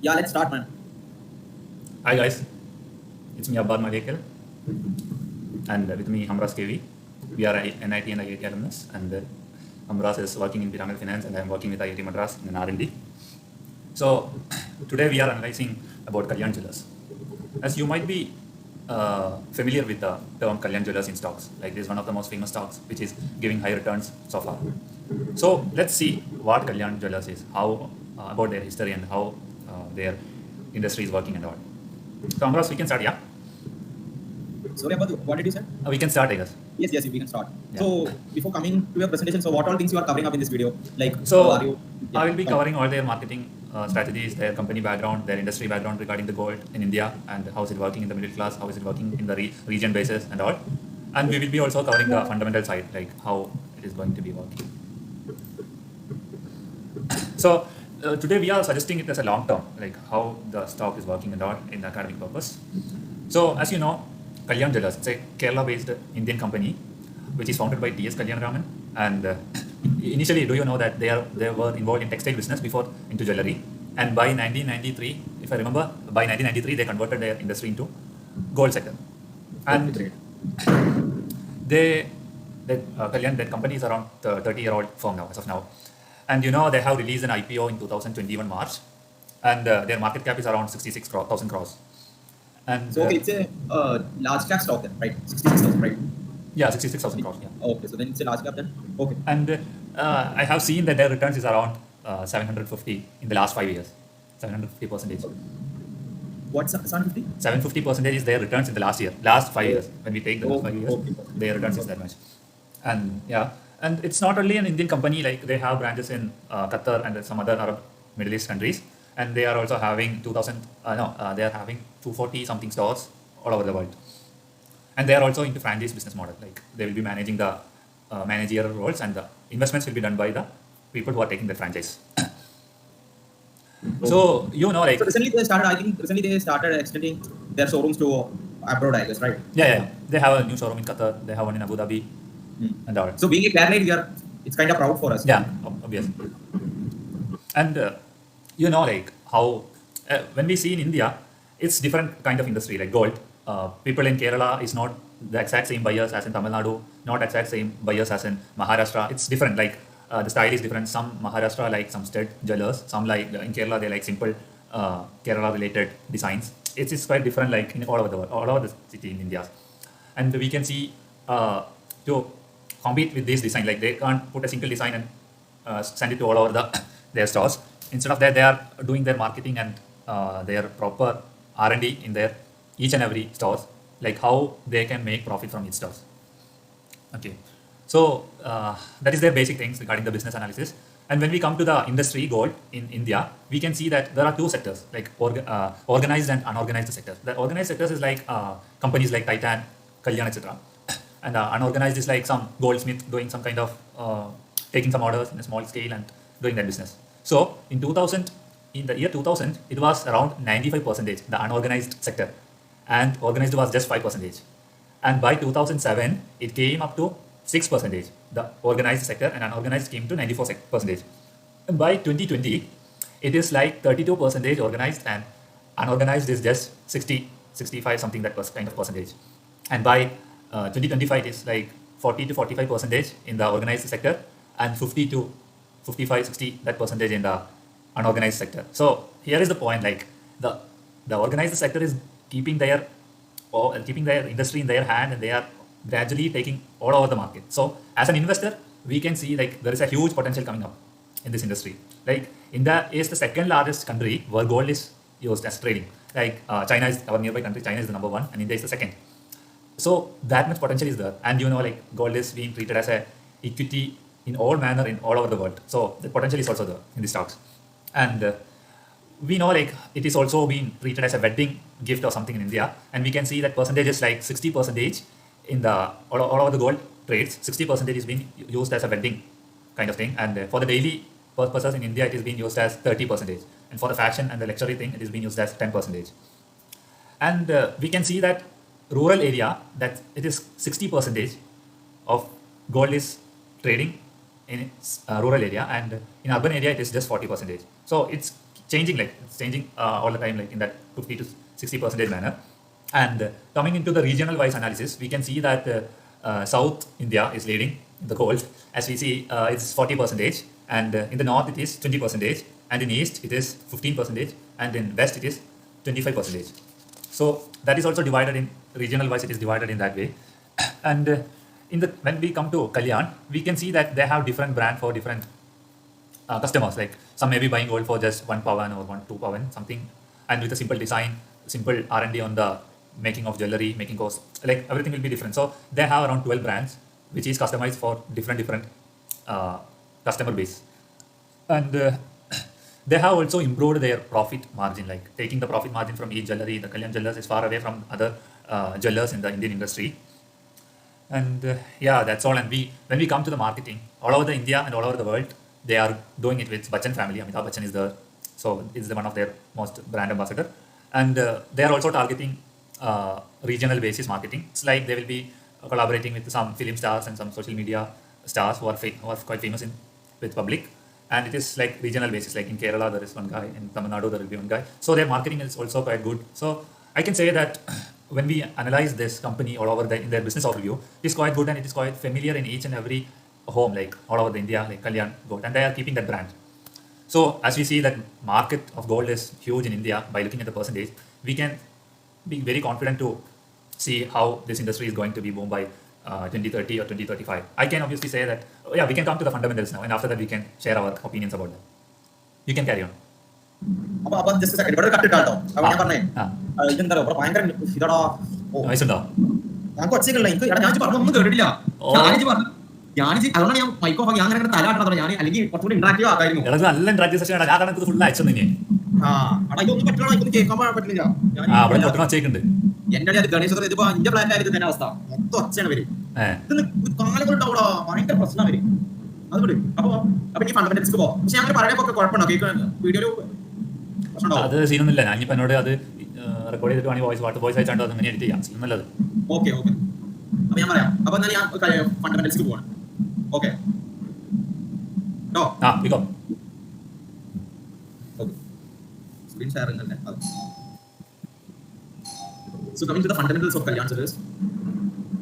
Yeah, let's start, man. Hi guys, it's me Abbad and with me Hamraz KV. We are NIT and IIT alumnus, and Hamraz is working in pyramid finance, and I am working with IIT Madras in R&D. So today we are analyzing about Kalyan Jewellers. As you might be familiar with the term Kalyan Jewellers in stocks, like this is one of the most famous stocks which is giving high returns so far. So let's see what Kalyan Jewellers is, how about their history and how their industry is working and all. So Hamraz, we can start, yeah? Sorry, Abbad, what did you say? We can start, I guess. Yes, we can start. Yeah. So before coming to your presentation, so what all things you are covering up in this video? Like, So are you? I will be covering all their marketing strategies, their company background, their industry background regarding the gold in India, and how is it working in the middle class, how is it working in the region basis and all. And we will be also covering the fundamental side, like how it is going to be working. So today we are suggesting it as a long term, like how the stock is working and all in the academic purpose. So as you know, Kalyan Jewellers, it's a Kerala-based Indian company which is founded by T.S. Kalyanaraman. And initially, do you know that they were involved in textile business before into jewelry? And by 1993, if I remember, by 1993 they converted their industry into gold sector. And Kalyan, that company is around 30-year-old firm now, as of now. And you know they have released an IPO in 2021 March, and their market cap is around 66,000 crores. And So okay, it's a large cap stock then, right? 66,000, right? yeah, 66,000 crores. Yeah. Okay, so then it's a large cap then. Okay. And I have seen that their returns is around 750 in the last 5 years. 750%. What's 750? 750% is their returns in the last 5 years. When we take the last 5 years, Okay. their returns is that much. And yeah, and it's not only an Indian company, like they have branches in Qatar and some other Arab Middle East countries. And they are also having they are having 240 something stores all over the world. And they are also into franchise business model. Like they will be managing the managerial roles, and the investments will be done by the people who are taking the franchise. So you know, like So recently they started extending their showrooms to abroad, I guess, right? yeah, they have a new showroom in Qatar. They have one in Abu Dhabi, and all. So being a Kerala, it's kind of proud for us. Yeah, obviously. And you know, like how when we see in India, it's different kind of industry. Like gold, people in Kerala is not the exact same buyers as in Tamil Nadu, not exact same buyers as in Maharashtra. It's different. Like the style is different. Some Maharashtra like some stud jewelers. Some like in Kerala they like simple Kerala related designs. It's quite different. Like in all over the world, all over the city in India, and we can see to compete with this design. Like they can't put a single design and send it to all over their stores. Instead of that, they are doing their marketing and their proper R&D in their each and every stores, like how they can make profit from each stores. Okay, so that is their basic things regarding the business analysis. And when we come to the industry gold in India, we can see that there are two sectors, like organized and unorganized sectors. The organized sectors is like companies like Titan, Kalyan, etc. And unorganized is like some goldsmith doing some kind of taking some orders in a small scale and doing that business. So in the year 2000, it was around 95%, the unorganized sector, and organized was just 5%. And by 2007, it came up to 6%, the organized sector, and unorganized came to 94%. And by 2020, it is like 32% organized, and unorganized is just 60, 65 something that was kind of percentage. And by 2025, it is like 40 to 45% in the organized sector, and 50 to 55, 60 that percentage in the unorganized sector. So here is the point, like the organized sector is keeping their industry in their hand, and they are gradually taking all over the market. So as an investor, we can see like there is a huge potential coming up in this industry. Like India is the second largest country where gold is used as trading. Like China is our nearby country. China is the number one, and India is the second. So that much potential is there, and you know, like gold is being treated as a equity in all manner in all over the world. So the potential is also there in the stocks. And we know like it is also being treated as a wedding gift or something in India. And we can see that percentage is like 60% in the all over the gold trades. 60% is being used as a wedding kind of thing. And for the daily purposes in India, it is being used as 30%. And for the fashion and the luxury thing, it is being used as 10%. And we can see that rural area, that it is 60% of gold is trading in rural area, and in urban area it is just 40%. So it's changing, like it's changing all the time, like in that 50 to 60% manner. And coming into the regional wise analysis, we can see that South India is leading the gold. As we see, it's 40%, and in the north it is 20%, and in east it is 15%, and in west it is 25%. So that is also divided in regional wise. It is divided in that way. And when we come to Kalyan, we can see that they have different brand for different customers. Like some may be buying gold for just 1 pawan or 2 pawan something, and with a simple design, simple R&D on the making of jewelry, making cost, like everything will be different. So they have around 12 brands, which is customized for different customer base. And they have also improved their profit margin, like taking the profit margin from each jewelry. The Kalyan jewelers is far away from other jewelers in the Indian industry. And yeah, that's all. And when we come to the marketing, all over the India and all over the world, they are doing it with Bachchan family. Amitabh Bachchan is the, so it's the one of their most brand ambassador. And they are also targeting regional basis marketing. It's like they will be collaborating with some film stars and some social media stars who are quite famous with public. And it is like regional basis, like in Kerala there is one guy, in Tamil Nadu there will be one guy. So their marketing is also quite good. So I can say that when we analyze this company all over in their business overview, it is quite good and it is quite familiar in each and every home, like all over the India, like Kalyan Gold, and they are keeping that brand. So as we see that market of gold is huge in India, by looking at the percentage, we can be very confident to see how this industry is going to be boomed by 2030 or 2035. I can obviously say that, yeah, we can come to the fundamentals now, and after that we can share our opinions about that. You can carry on. Abbad, just a second. But cut it out. I want to ഇതെന്താ ഭയങ്കര ഇതാടാ. Noise ഉണ്ടോ? ഞങ്ങൾക്ക് ഒച്ചയ്ക്കില്ല. ഞാൻ പറഞ്ഞൊന്നും കേട്ടിട്ടില്ല. അതുകൊണ്ടാണ് ഞാൻ മൈക്ക് ഓഫ് ആക്കി ഞാൻ അങ്ങനെ തലാട്ടണം. ഞാൻ അല്ലെങ്കിൽ കുറച്ചുകൂടി ഇന്ററാക്റ്റീവ് ആക്കായിരുന്നു. നല്ല ഇന്ററാക്റ്റീവ് സെഷൻ ആണ്. ഞാൻ കണക്ക് ഫുൾ അയച്ചു തന്നെ. ഇതൊന്നും പറ്റില്ല, ഇതൊന്നും കേൾക്കാൻ പറ്റില്ല. എന്റെ അത് ഗണേശോത്സവം ഇതിപ്പോ എന്റെ പ്ലാനിലായിരുന്നു തന്നെ അവസ്ഥ. മൊത്തം ഒച്ചയാണ് വരും. കാലുകളുണ്ടാവൂടാ, ഭയങ്കര പ്രശ്നം വരും. അതുകൊണ്ട് അപ്പൊ ഈ ഫണ്ടമെന്റൽസ് പോ. പക്ഷെ അങ്ങനെ പറയാനൊക്കെ കുഴപ്പമുണ്ടോ? കേൾക്കാൻ വീഡിയോ അത് സീനൊന്നുമില്ല. ഞാനിപ്പോ എന്നോട് അത് റെക്കോർഡ് ചെയ്തിട്ട് വേണമെങ്കിൽ വോയിസ് അയച്ചാണ്ടോ അത് അങ്ങനെ എഡിറ്റ് ചെയ്യാം. സീനൊന്നുമല്ലത്. Okay okay. അപ്പൊ ഞാൻ പറയാം. അപ്പൊ എന്നാൽ ഞാൻ ഫണ്ടമെന്റൽസ് പോവാണ്. ഓക്കെ പിക്കോ. Screen sharing. So coming to the fundamentals of Kalyan Jewellers.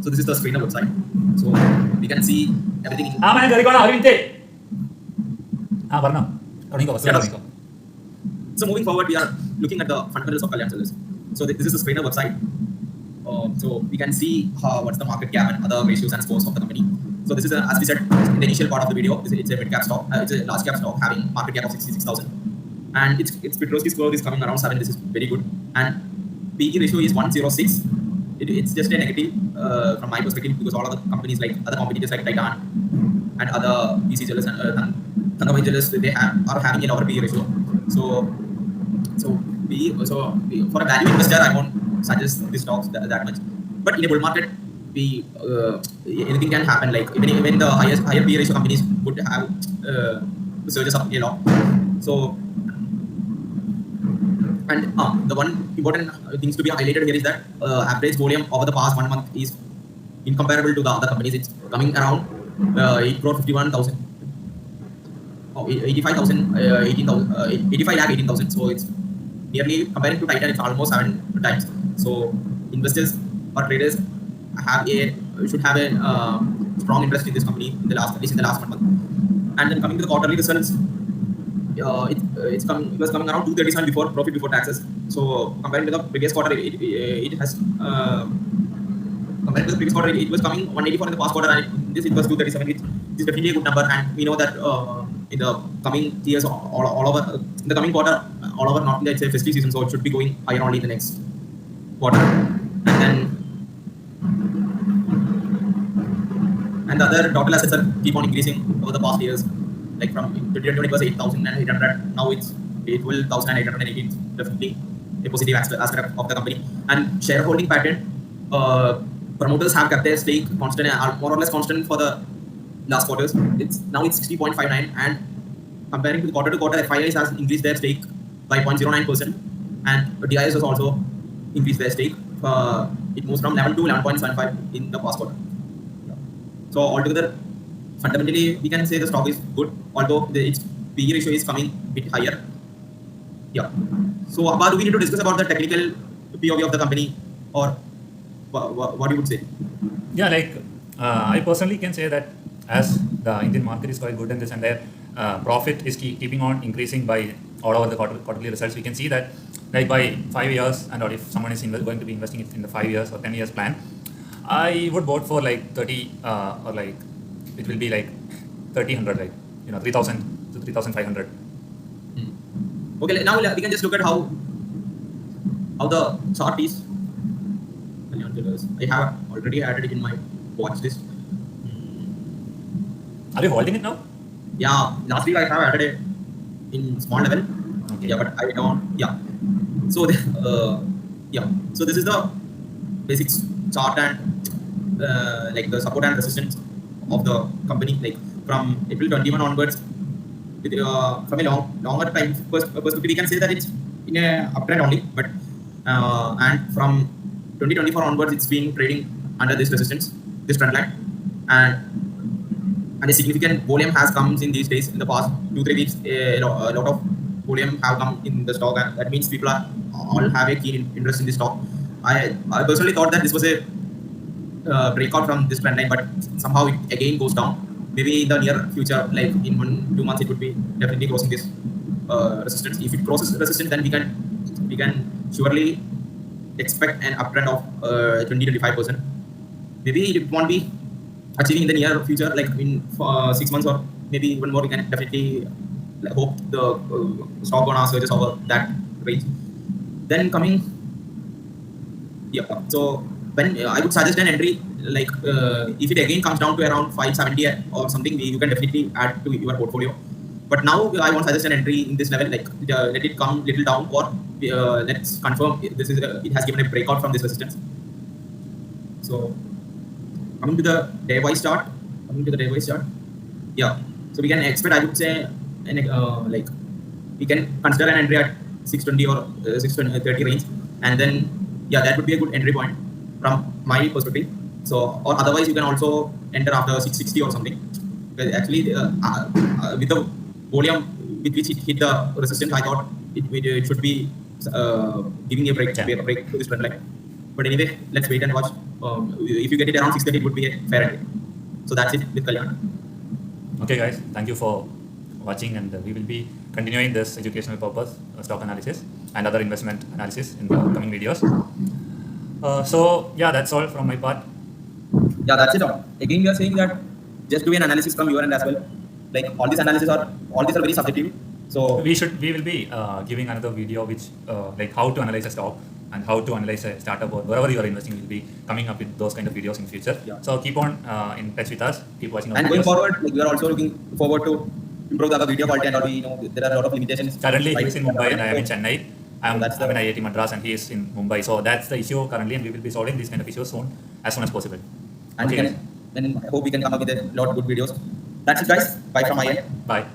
So this is the screener website. So we can see everything. So moving forward, we are looking at the fundamentals of Kalyan Jewellers. So this is the screener website. So we can see what's the market cap and other ratios and scores of the company. So this is as we said in the initial part of the video, it's a mid cap stock. It's a large cap stock having market cap of 66,000. And its Petrosky score is coming around 7. This is very good. And PE ratio is 106. It's just a negative from my perspective, because all other companies like other competitors like Titan and other PC jewelers and Tangawai jewelers, they are having a lower PE ratio. So for a value investor, I won't suggest these stocks that much. But in a bull market, anything can happen. Like even the higher PE ratio companies would have surges up a lot. So. And the one important things to be highlighted here is that average volume over the past 1 month is incomparable to the other companies. It's coming around 8,51,000, 85,000, 85 lakh 18,000. So it's nearly, comparing to Titan, it's almost 7 times. So investors or traders should have a strong interest in this company at least in the last 1 month. And then coming to the quarterly results. It was coming around 237 before profit before taxes. So comparing to the previous quarter, it has compared to the previous quarter, it was coming 184 in the past quarter, and this it was 237. Which is definitely a good number, and we know that in the coming years, all over in the coming quarter, all over North India, it's a festive season, so it should be going higher only in the next quarter. And the other total assets are keep on increasing over the past years. Like from 2020 it was 8,800, now it's 12,818. Definitely a positive aspect of the company. And shareholding pattern, promoters have kept their stake constant, more or less constant for the last quarters. Now it's 60.59, and comparing to quarter, FIIs has increased their stake by 0.09%, and DIS has also increased their stake. It moves from 11 to 11.75 in the past quarter. So altogether, fundamentally, we can say the stock is good, although its PE ratio is coming a bit higher. Yeah. So, Abbad, do we need to discuss about the technical POV of the company, or what you would say? Yeah, like I personally can say that as the Indian market is quite good in this and their profit is keeping on increasing by all over the quarterly results, we can see that like by 5 years, and or if someone is going to be investing in the 5 years or 10 years plan, I would vote for like 30 or like it will be like 3000, like 3000 to 3500. Okay, now we can just look at how the chart is. Kalyan Jewellers. I have already added it in my watch list. Are you holding it now? Yeah, last week I have added it in small level. Okay. Yeah, but I don't. Yeah. So yeah. So this is the basic chart and like the support and resistance of the company. Like from April 21 onwards, from a longer time perspective, we can say that it's in a uptrend only. But and from 2024 onwards, it's been trading under this resistance, this trend line, and a significant volume has come in these days. In the past 2-3 weeks, a lot of volume have come in the stock, and that means people are all have a keen interest in the stock. I personally thought that this was a breakout from this trend line, but somehow it again goes down. Maybe in the near future, like in 1-2 months, it would be definitely crossing this resistance. If it crosses resistance, then we can surely expect an uptrend of 20-25%. Maybe it won't be achieving in the near future, like in 6 months or maybe even more. We can definitely hope the stock gonna surges over that range. Then coming, yeah. So when I would suggest an entry, like if it again comes down to around 570 or something, you can definitely add to your portfolio. But now I won't suggest an entry in this level. Like let it come little down, or let's confirm this is it has given a breakout from this resistance. So coming to the day-wise chart. Yeah. So we can expect, I would say, like we can consider an entry at 620 or 630 range, and then yeah, that would be a good entry point from my perspective. So or otherwise, you can also enter after 660 or something. Because actually, with the volume with which it hit the resistance, I thought it should be giving a break to this trend line. But anyway, let's wait and watch. If you get it around 630, it would be a fair entry. So that's it with Kalyan. Okay, guys, thank you for watching, and we will be continuing this educational purpose stock analysis and other investment analysis in the coming videos. So yeah, that's all from my part. Yeah, that's it. Again, we are saying that just do an analysis from your end as well. Like all these are very subjective. So we will be giving another video which like how to analyze a stock and how to analyze a startup or wherever you are investing. Will be coming up with those kind of videos in future. Yeah. So keep on in touch with us. Keep watching our and videos. Going forward, like, we are also looking forward to improve the video quality, and there are a lot of limitations. Currently, he is in Mumbai and I am in Chennai. I'm in IIT Madras and he is in Mumbai. So that's the issue currently, and we will be solving these kind of issues as soon as possible. And okay. I hope we can come up with a lot of good videos. That's it, guys. Bye from my end. Bye.